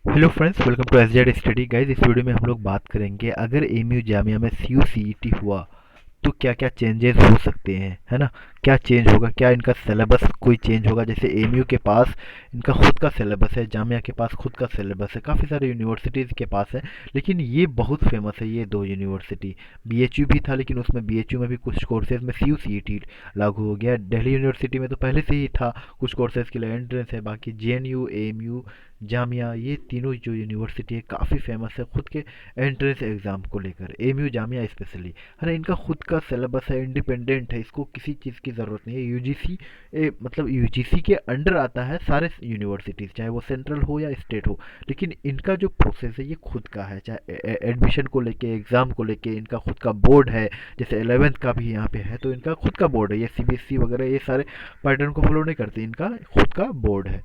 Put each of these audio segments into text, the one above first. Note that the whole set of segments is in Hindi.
Hello friends, welcome to SZ study guys. इस वीडियो में हम लोग बात करेंगे अगर एमयू जामिया में सी यू सी ई टी हुआ तो क्या क्या चेंजेस हो सकते हैं, है ना। क्या चेंज होगा, क्या इनका सिलेबस कोई चेंज होगा। जैसे एमयू के पास इनका खुद का सिलेबस है, जामिया के पास खुद का सिलेबस है, काफ़ी सारे यूनिवर्सिटीज़ के पास है। लेकिन ये बहुत फेमस है, ये दो यूनिवर्सिटी। बीएचयू भी था लेकिन उसमें बीएचयू में भी कुछ कोर्सेज में सी यू सी ई टी लागू हो गया। दिल्ली यूनिवर्सिटी में तो पहले से ही था, कुछ कोर्सेज के लिए एंट्रेंस है। बाकी J N U, A M U, Jamia, ये तीनों जो यूनिवर्सिटी है काफ़ी फेमस है खुद के एंट्रेंस एग्ज़ाम को लेकर। एम यू जामिया स्पेशली, है ना। इनका खुद का सिलेबस है, इंडिपेंडेंट है, इसको किसी चीज़ की ज़रूरत नहीं है। यूजीसी मतलब यूजीसी के अंडर आता है सारे यूनिवर्सिटीज़, चाहे वो सेंट्रल हो या स्टेट हो। लेकिन इनका जो प्रोसेस है ये खुद का है, चाहे एडमिशन को लेके, एग्ज़ाम को लेके इनका खुद का बोर्ड है। जैसे 11th का भी यहाँ पे है तो इनका खुद का बोर्ड है। ये सीबीएसई वगैरह ये सारे पैटर्न को फॉलो नहीं करते, इनका खुद का बोर्ड है।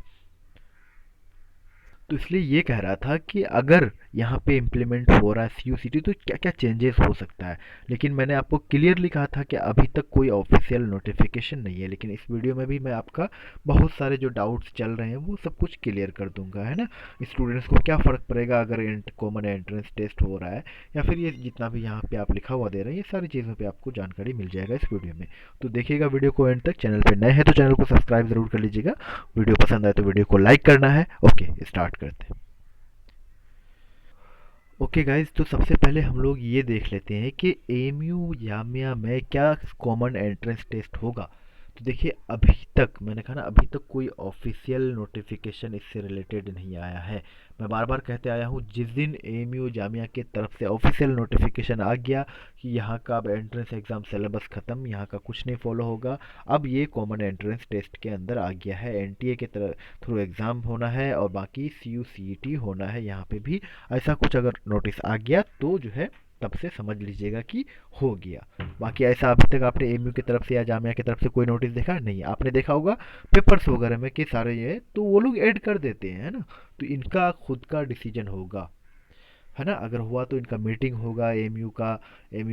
तो इसलिए ये कह रहा था कि अगर यहाँ पे इम्प्लीमेंट हो रहा है सी तो क्या क्या चेंजेस हो सकता है। लेकिन मैंने आपको क्लियरली कहा था कि अभी तक कोई ऑफिशियल नोटिफिकेशन नहीं है। लेकिन इस वीडियो में भी मैं आपका बहुत सारे जो डाउट्स चल रहे हैं वो सब कुछ क्लियर कर दूंगा, है ना। स्टूडेंट्स को क्या फ़र्क पड़ेगा अगर कॉमन एंट्रेंस टेस्ट हो रहा है या फिर ये जितना भी यहाँ पे आप लिखा हुआ दे रहे हैं, ये सारी चीज़ों पर आपको जानकारी मिल जाएगा इस वीडियो में। तो देखिएगा वीडियो को एंड तक। चैनल पर नए हैं तो चैनल को सब्सक्राइब ज़रूर कर लीजिएगा। वीडियो पसंद आए तो वीडियो को लाइक करना है। ओके, स्टार्ट करते हैं। ओके गाइज, तो सबसे पहले हम लोग ये देख लेते हैं कि एएमयू जामिया में क्या कॉमन एंट्रेंस टेस्ट होगा। तो देखिए, अभी तक मैंने कहा ना, अभी तक कोई ऑफिशियल नोटिफिकेशन इससे रिलेटेड नहीं आया है। मैं बार बार कहते आया हूँ, जिस दिन एएमयू जामिया के तरफ से ऑफिशियल नोटिफिकेशन आ गया कि यहाँ का अब एंट्रेंस एग्ज़ाम सिलेबस ख़त्म, यहाँ का कुछ नहीं फॉलो होगा, अब ये कॉमन एंट्रेंस टेस्ट के अंदर आ गया है। एनटीए के थ्रू एग्ज़ाम होना है और बाकी सी यू सी ई टी होना है यहाँ पे भी। ऐसा कुछ अगर नोटिस आ गया तो जो है तब से समझ लीजिएगा कि हो गया। बाकी ऐसा अभी तक आपने एमयू की तरफ से या जामिया की तरफ से कोई नोटिस देखा नहीं। आपने देखा होगा पेपर्स वगैरह में कि सारे ये तो वो लोग ऐड कर देते हैं, है ना। तो इनका खुद का डिसीजन होगा, है ना। अगर हुआ तो इनका मीटिंग होगा एमयू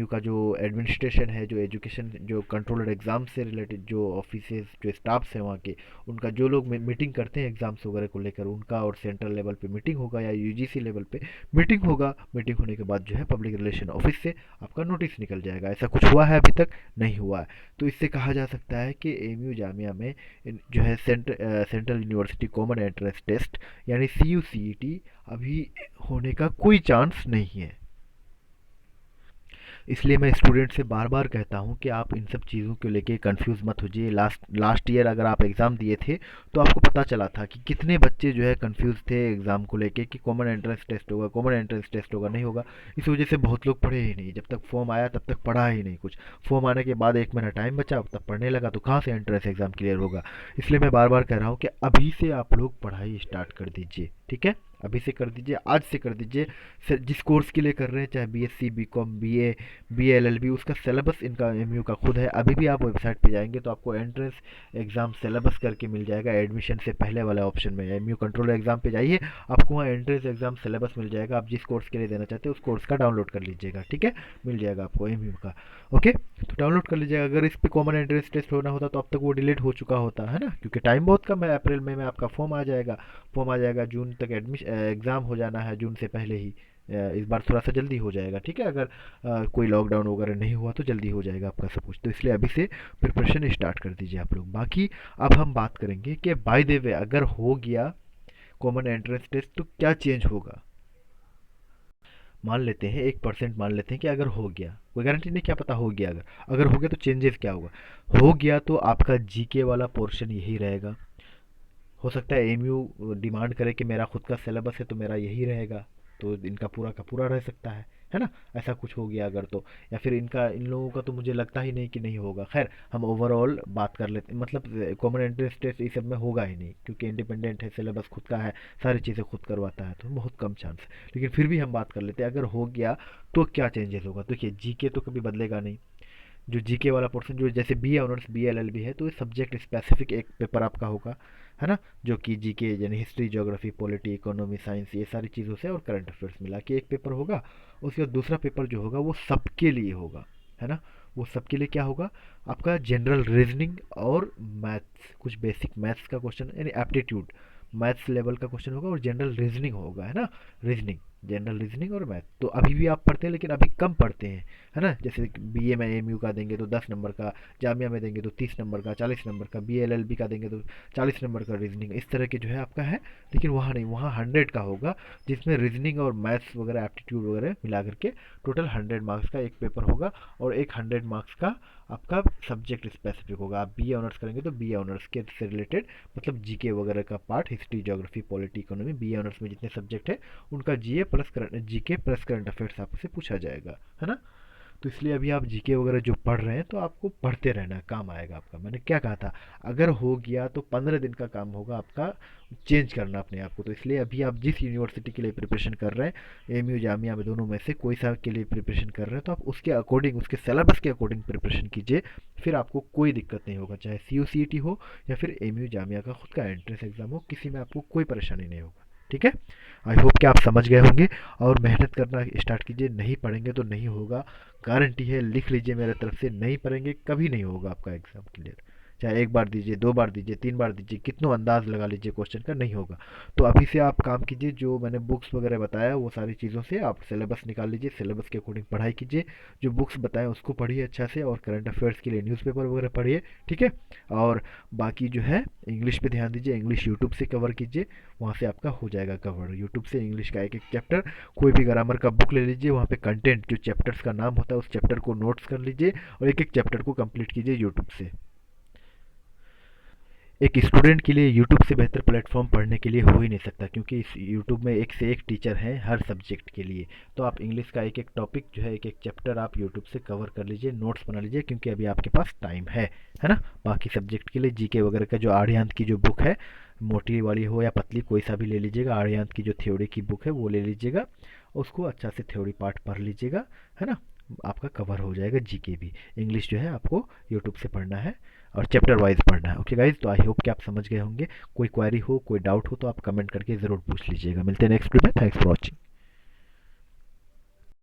का जो एडमिनिस्ट्रेशन है, जो एजुकेशन, जो कंट्रोलर एग्ज़ाम से रिलेटेड जो ऑफिसेज, जो स्टाफ्स हैं वहाँ के, उनका जो लोग मीटिंग करते हैं एग्ज़ाम्स वगैरह को लेकर, उनका और सेंट्रल लेवल पे मीटिंग होगा या यूजीसी लेवल पे मीटिंग होगा। मीटिंग होने के बाद जो है पब्लिक रिलेशन ऑफिस से आपका नोटिस निकल जाएगा। ऐसा कुछ हुआ है अभी तक? नहीं हुआ है। तो इससे कहा जा सकता है कि एमयू जामिया में जो है central university common entrance test यानी C you see E T अभी होने का कोई चांस नहीं है। इसलिए मैं स्टूडेंट से बार बार कहता हूँ कि आप इन सब चीज़ों को लेके कंफ्यूज मत होइए। लास्ट ईयर अगर आप एग्ज़ाम दिए थे तो आपको पता चला था कि कितने बच्चे जो है कंफ्यूज थे एग्ज़ाम को लेके कि कॉमन एंट्रेंस टेस्ट होगा, कॉमन एंट्रेंस टेस्ट होगा, नहीं होगा। इस वजह से बहुत लोग पढ़े ही नहीं। जब तक फॉर्म आया तब तक पढ़ा ही नहीं कुछ। फॉर्म आने के बाद 1 महीना टाइम बचा, तब पढ़ने लगा तो कहाँ से एंट्रेंस एग्ज़ाम क्लियर होगा। इसलिए मैं बार बार कह रहा हूँ कि अभी से आप लोग पढ़ाई स्टार्ट कर दीजिए, ठीक है। अभी से कर दीजिए, आज से कर दीजिए। जिस कोर्स के लिए कर रहे हैं, चाहे बीएससी, बीकॉम, बीए, बीएलएलबी, उसका सिलेबस इनका एमयू का खुद है। अभी भी आप वेबसाइट पे जाएंगे तो आपको एंट्रेंस एग्ज़ाम सिलेबस करके मिल जाएगा। एडमिशन से पहले वाले ऑप्शन में एमयू कंट्रोल एग्ज़ाम पे जाइए, आपको वहाँ एंट्रेंस एग्ज़ाम सिलेबस मिल जाएगा। आप जिस कोर्स के लिए देना चाहते हैं उस कोर्स का डाउनलोड कर लीजिएगा, ठीक है। मिल जाएगा आपको एमयू का। ओके, तो डाउनलोड कर लीजिएगा। अगर इस पर कॉमन एंट्रेंस टेस्ट होना होता तो अब तक वो डिलीट हो चुका होता, है ना, क्योंकि टाइम बहुत कम है। अप्रैल मई में आपका फॉर्म आ जाएगा। फॉर्म आ जाएगा, जून तक एडमिशन एग्ज़ाम हो जाना है, जून से पहले ही। इस बार थोड़ा सा जल्दी हो जाएगा, ठीक है। अगर कोई लॉकडाउन वगैरह नहीं हुआ तो जल्दी हो जाएगा आपका सब कुछ। तो इसलिए अभी से प्रिपरेशन स्टार्ट कर दीजिए आप लोग। बाकी अब हम बात करेंगे कि बाय द वे अगर हो गया कॉमन एंट्रेंस टेस्ट तो क्या चेंज होगा। मान लेते हैं 1% मान लेते हैं कि अगर हो गया, कोई गारंटी नहीं, क्या पता हो गया। अगर अगर हो गया तो चेंजेस क्या होगा। हो गया तो आपका जीके वाला पोर्शन यही रहेगा। हो सकता है एमयू डिमांड करे कि मेरा खुद का सिलेबस है तो मेरा यही रहेगा, तो इनका पूरा का पूरा रह सकता है ना। ऐसा कुछ हो गया अगर तो, या फिर इनका, इन लोगों का तो मुझे लगता ही नहीं कि नहीं होगा। खैर, हम ओवरऑल बात कर लेते, मतलब कॉमन एंट्रेंस टेस्ट इस सब में होगा ही नहीं क्योंकि इंडिपेंडेंट है, सिलेबस खुद का है, सारी चीज़ें खुद करवाता है, तो बहुत कम चांस है। लेकिन फिर भी हम बात कर लेते हैं अगर हो गया तो क्या चेंजेस होगा। देखिए, जीके तो कभी बदलेगा नहीं। जो जीके वाला पोर्शन, जो जैसे B A honours B L L B है, तो ये सब्जेक्ट स्पेसिफिक एक पेपर आपका होगा, है ना। जो कि जीके यानी history, geography, polity, economy, science, ये सारी चीज़ों से और करंट अफेयर्स मिला के एक पेपर होगा। उसके बाद दूसरा पेपर जो होगा वो सबके लिए होगा, है ना। वो सबके लिए क्या होगा, आपका जनरल रीजनिंग और मैथ्स, कुछ बेसिक मैथ्स का क्वेश्चन यानी एप्टीट्यूड, मैथ्स लेवल का क्वेश्चन होगा और जनरल रीजनिंग होगा, है ना। रीजनिंग, जनरल रीजनिंग और मैथ तो अभी भी आप पढ़ते हैं, लेकिन अभी कम पढ़ते हैं, है ना। जैसे बीए में एमयू का देंगे तो 10 नंबर का, जामिया में देंगे तो 30 नंबर का, 40 नंबर का, बी एल एल बी का देंगे तो 40 नंबर का रीजनिंग, इस तरह के जो है आपका है। लेकिन वहाँ नहीं, वहाँ 100 का होगा, जिसमें रीजनिंग और मैथ्स वगैरह एप्टीट्यूड वगैरह मिला करके टोटल 100 मार्क्स का एक पेपर होगा। और एक 100 मार्क्स का आपका सब्जेक्ट स्पेसिफिक होगा। आप बी ए ऑनर्स करेंगे तो बी ए ऑनर्स के से रिलेटेड, मतलब जीके वगैरह का part, history, geography, polity, economy, B A honours में जितने सब्जेक्ट है उनका GA plus current, GK plus current affairs आपसे पूछा जाएगा, है ना। तो इसलिए अभी आप जीके वगैरह जो पढ़ रहे हैं तो आपको पढ़ते रहना है, काम आएगा आपका। मैंने क्या कहा था, अगर हो गया तो 15 दिन का काम होगा आपका चेंज करना अपने आप को। तो इसलिए अभी आप जिस यूनिवर्सिटी के लिए प्रिपरेशन कर रहे हैं, एम यू जामिया में, दोनों में से कोई सा के लिए प्रिपरेशन कर रहे हैं, तो आप उसके अकॉर्डिंग, उसके सिलेबस के अकॉर्डिंग प्रिपरेशन कीजिए। फिर आपको कोई दिक्कत नहीं होगा, चाहे सी यू सी ई टी हो या फिर एम यू जामिया का खुद का एंट्रेंस एग्जाम हो, किसी में आपको कोई परेशानी नहीं होगा। ठीक है, आई होप कि आप समझ गए होंगे। और मेहनत करना स्टार्ट कीजिए, नहीं पढ़ेंगे तो नहीं होगा, गारंटी है, लिख लीजिए मेरे तरफ से, नहीं पढ़ेंगे कभी नहीं होगा आपका एग्ज़ाम क्लियर। चाहे एक बार दीजिए, 2 बार दीजिए, 3 बार दीजिए, कितनों अंदाज लगा लीजिए क्वेश्चन का, नहीं होगा। तो अभी से आप काम कीजिए, जो मैंने बुक्स वगैरह बताया वो सारी चीज़ों से आप सिलेबस निकाल लीजिए, सिलेबस के अकॉर्डिंग पढ़ाई कीजिए, जो बुक्स बताएं उसको पढ़िए अच्छा से, और करंट अफेयर्स के लिए न्यूज़पेपर वगैरह पढ़िए, ठीक है। और बाकी जो है इंग्लिश पे ध्यान दीजिए, इंग्लिश यूट्यूब से कवर कीजिए, वहाँ से आपका हो जाएगा कवर। यूट्यूब से इंग्लिश का एक एक चैप्टर, कोई भी ग्रामर का बुक ले लीजिए, वहाँ पे कंटेंट जो चैप्टर्स का नाम होता है उस चैप्टर को नोट्स कर लीजिए, और एक एक चैप्टर को कंप्लीट कीजिए यूट्यूब से। एक स्टूडेंट के लिए यूट्यूब से बेहतर प्लेटफॉर्म पढ़ने के लिए हो ही नहीं सकता, क्योंकि इस यूट्यूब में एक से एक टीचर हैं हर सब्जेक्ट के लिए। तो आप इंग्लिश का एक एक टॉपिक जो है, एक एक चैप्टर आप यूट्यूब से कवर कर लीजिए, नोट्स बना लीजिए, क्योंकि अभी आपके पास टाइम है ना। बाकी सब्जेक्ट के लिए जीके वगैरह का जो आर्यांत की जो बुक है, मोटी वाली हो या पतली, कोई सा भी ले लीजिएगा, आर्यांत की जो थ्योरी की बुक है वो ले लीजिएगा, उसको अच्छा से थ्योरी पार्ट पढ़ लीजिएगा, है ना। आपका कवर हो जाएगा जीके भी। इंग्लिश जो है आपको यूट्यूब से पढ़ना है और चैप्टर वाइज पढ़ना है। ओके गाइज, तो आई होप कि आप समझ गए होंगे। कोई क्वेरी हो, कोई डाउट हो तो आप कमेंट करके ज़रूर पूछ लीजिएगा। मिलते हैं नेक्स्ट वीडियो में। Thanks for watching.